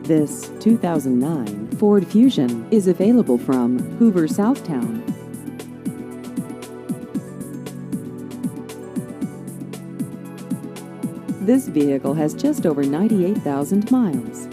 This 2009 Ford Fusion is available from Hoover Southtown. This vehicle has just over 98,000 miles.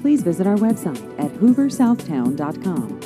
Please visit our website at hooversouthtown.com.